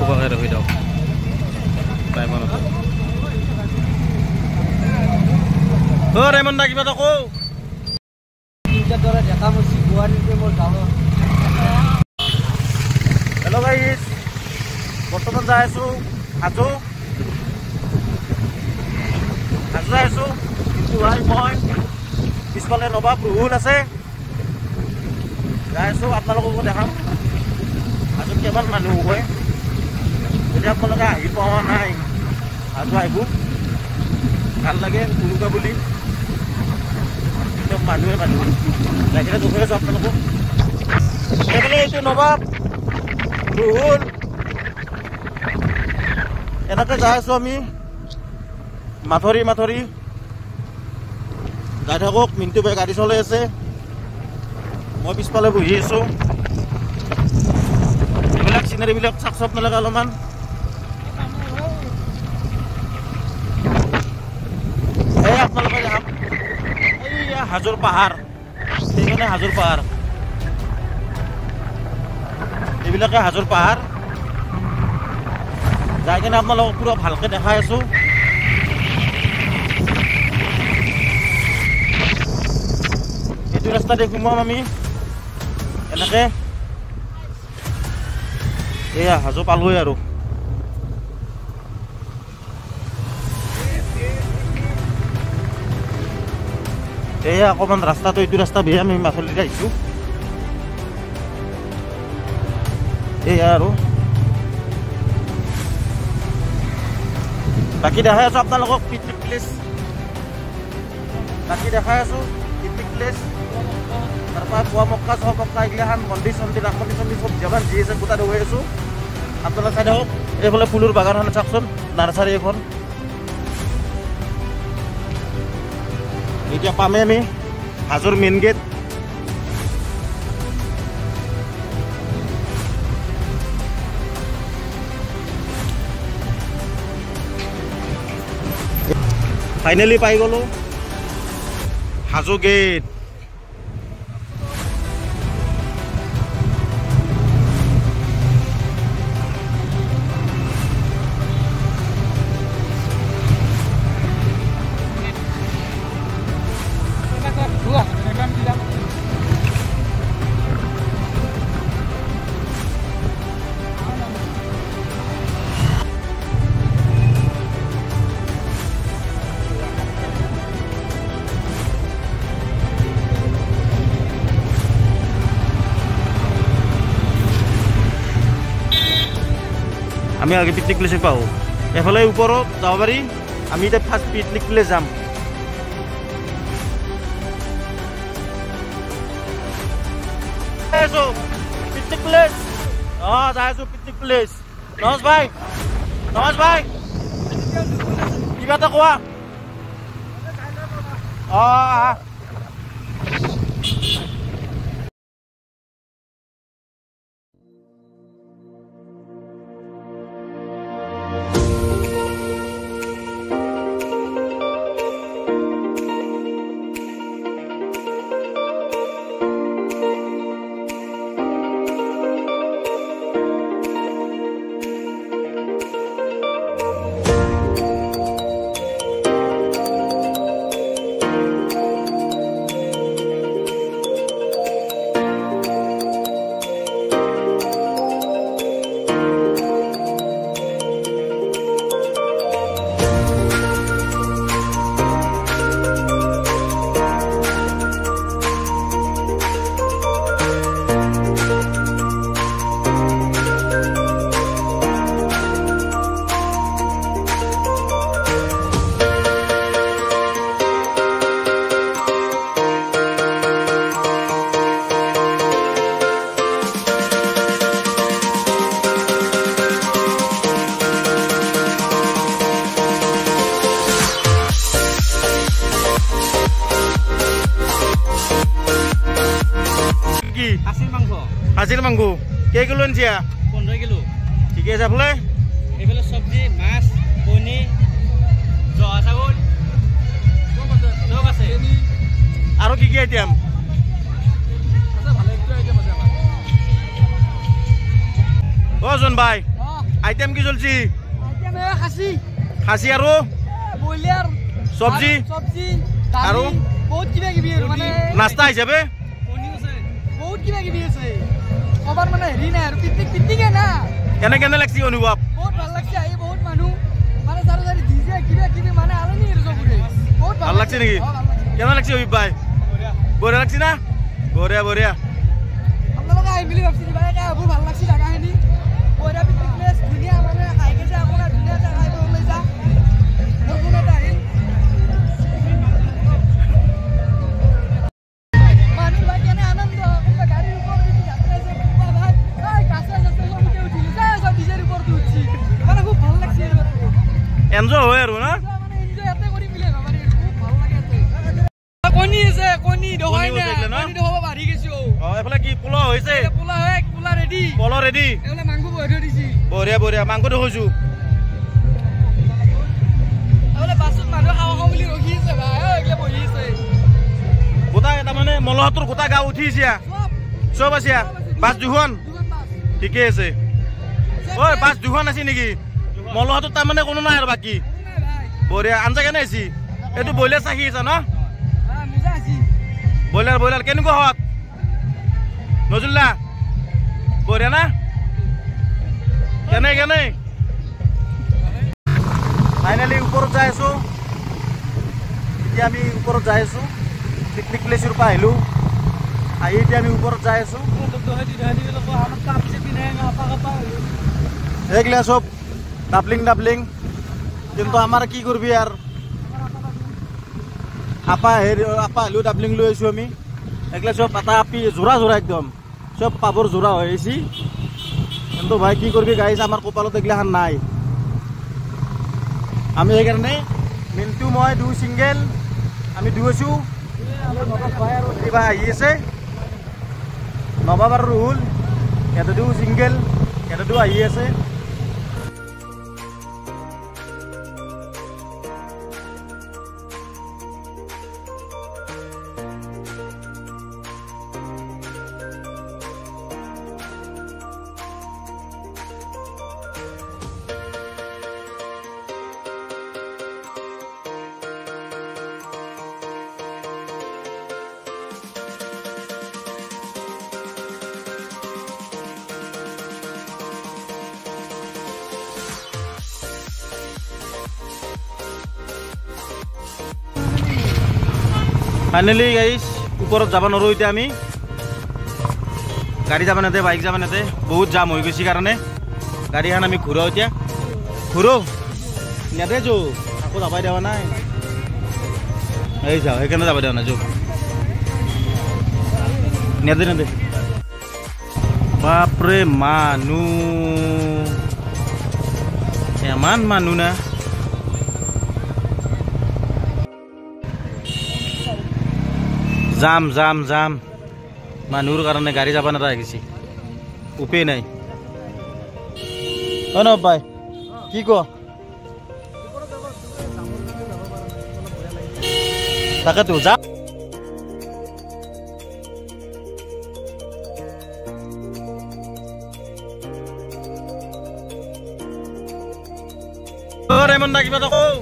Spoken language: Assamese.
উপকাৰে ৰখি দিয়ক টাইম অনুসৰি ৰেমন দা কিবা এটা কওঁ হেল্ল' গাইজ বৰ্তমান যাই আছোঁ হাজো যাই আছোঁ কিন্তু মই পিছফালে নবাব ৰুহুল আছে যাই আছোঁ আপোনালোককো দেখাম হাজোত কিমান মানুহ হয় যদি আপোনালোকে আহি পোৱা নাই হাজো আহিব ভাল লাগে উৰুকা বুলি একদম মানুহে লাগিলে দেখুৱাই আছোঁ আপোনালোকক সেইফালে এইটো নবাব ৰুহুল এনেকৈ যাই আছোঁ আমি মাথৰি যাই থাকক মিণ্টু ভাই গাড়ী চলাই আছে মই পিছফালে বহি আছোঁ এইবিলাক চিনাৰীবিলাক চাক চব নালাগে অলপমান এই আপোনালোকে যাম এইয়া হাজোৰ পাহাৰ সেইকাৰণে হাজোৰ পাহাৰ এইবিলাকে হাজোৰ পাহাৰ যাই কিনে আপোনালোকক পুৰা ভালকৈ দেখাই আছোঁ এইটো ৰাস্তাতে সোমাম আমি এনেকৈ এয়া হাজো পালোৱে আৰু এয়া অকণমান ৰাস্তাটো এইটো ৰাস্তা বেয়া আমি মাছলিতে আহিছোঁ এয়া আৰু বাকী দেখাই আছোঁ আপোনালোকক পিকনিক প্লেচ তাৰপৰা পুৱা মক্কা চহ মক্কা এইগিলাখান মন্দিৰ চন্দিৰ ৰামন্দিৰ চন্দিৰ চব যিমান যি আছে গোটাই হৈ আছোঁ আপোনালোকে চাই থাকক এইফালে ফুলৰ বাগানখন চাওকচোন নাৰ্চাৰী এখন এতিয়া পামে আমি হাজোৰ মেইন গেট ফাইনেলি পাই গ'লোঁ হাজো গেট আমি আগে পিকনিক প্লেসে পাওঁ এফালে ওপৰত যাব পাৰি আমি এতিয়া ফাৰ্ষ্ট পিকনিক প্লেস যাম পিকনিক প্লেস যাই আছোঁ পিকনিক প্লেস নমজ ভাই কিবা এটা কোৱা হাজির মাংস কেই কিলো আনছিয়া 15 কিলো ঠিক আছে আপলে এগুলো সবজি মাছ পনি জহা চাউল সব আছে আৰু কি আইটেম আছে ভালে একটু আইটেম আছে আমাৰ জন ভাই আইটেম কি চলছি আইটেম খাসি খাসি আৰু ব্ৰইলাৰ চব্জি আৰু বহুত কিবা কিবি মানে নাস্তা হিচাপে বহুত কিবা কিবি আছে কবাৰ মানে হেৰি নাই আৰু পিকনিকে না কেনে লাগছি অনুভৱ বহুত ভাল লাগছে আহি বহুত মানুহ মানে চাৰি চাৰি ডিজে কিবা কিবি মানে আলনি আৰু চবৰে বহুত ভাল লাগছে নেকি কেনে লাগছে অভিপ ভাই বঢ়িয়া লাগছি না বঢ়িয়া আপোনালোকে আহিম বুলি ভাবছি দিবা বহুত ভাল লাগছে জাগাখিনি বঢ়িয়া পিকনিক প্লেচ ধুনীয়া মানে খাই গৈছে আপোনাৰ ধুনীয়া জাগা আহিব লৈ যা নতুন এটা আহিল মানুহ ভাই কেনে আনন্দ কোনোবা গাড়ীৰ ওপৰত উঠি যাত্ৰা আছে কোনোবা ভাই গাছে যাত্ৰা চব উঠি উঠিলি চব ডিজেৰ ওপৰত উঠছি মানে খুব ভাল লাগছে এনজয় হয় আৰু না মানে এনজয় ইয়াতে কৰি মিলে ভাবাৰি খুব ভাল লাগে ইয়াতে কণী আছে কণী দহাই না কণী দহাব বাঢ়ি গৈছো এফালে কি পোলাও হৈছে পোলা ৰেডি এফালে মাংস বহি দিছি বঢ়িয়া মাংস দেখোছো এফালে বাছত মানুহ খাওঁ বুলি ৰখি আছে ভাই এইগিলা বহি আছে গোটা তাৰমানে মলহাটৰ গোটা গাঁও উঠিছে চব আছে বাছ দুখন ঠিকে আছে ঐ বাছ দুখন আছে নেকি মলহাটত তাৰমানে কোনো নাই আৰু বাকী বঢ়িয়া আঞ্জা কেনে আছে এইটো ব্ৰইলাৰ চাহি আছে ন ব্ৰইলাৰ কেনেকুৱা হত নজুল্লা বঢ়িয়া না কেনে ফাইনেলি ওপৰত যাই আছো এতিয়া আমি ওপৰত যাই আছো পিকনিক প্লেচৰ পৰা আহিলো আহি এতিয়া আমি ওপৰত যাই আছো এইগিলা চব ডাবলিং কিন্তু আমাৰ কি কৰবি আৰু আপা আহিলেও ডাবলিং লৈ আহিছো আমি এইগিলা চব এটা আপি জোৰা একদম চব পাবৰ জোৰা হৈ আহিছি কিন্তু ভাই কি কৰবি গাইছ আমাৰ কপালত এইগিলাখান নাই আমি সেইকাৰণে মিণ্টু মই দুই ছিংগেল আমি আছো কিবা আহি আছে নবাব আৰু ৰুহুল সিহঁতে দুই ছিংগেল সিহঁতে আহি আছে ফাইনেলি গাইছ ওপৰত যাব নোৱাৰো এতিয়া আমি গাড়ী যাব নেদে বাইক যাব নেদে বহুত জাম হৈ গৈছে কাৰণে গাড়ীখন আমি ঘূৰাও এতিয়া নেদে যো আকৌ যাবাই দেৱা নাই এই যাওঁ সেইকাৰণে যাব দেৱা নাই যো নেদে বাপৰে মানুহ এমান মানুহ না জাম মানুহৰ কাৰণে গাড়ী যাব নোৱাৰা হৈ গৈছে উপায় নাই ন পাই কি ক তাকেতো যা ৰেমন দা কিবা এটা কওঁ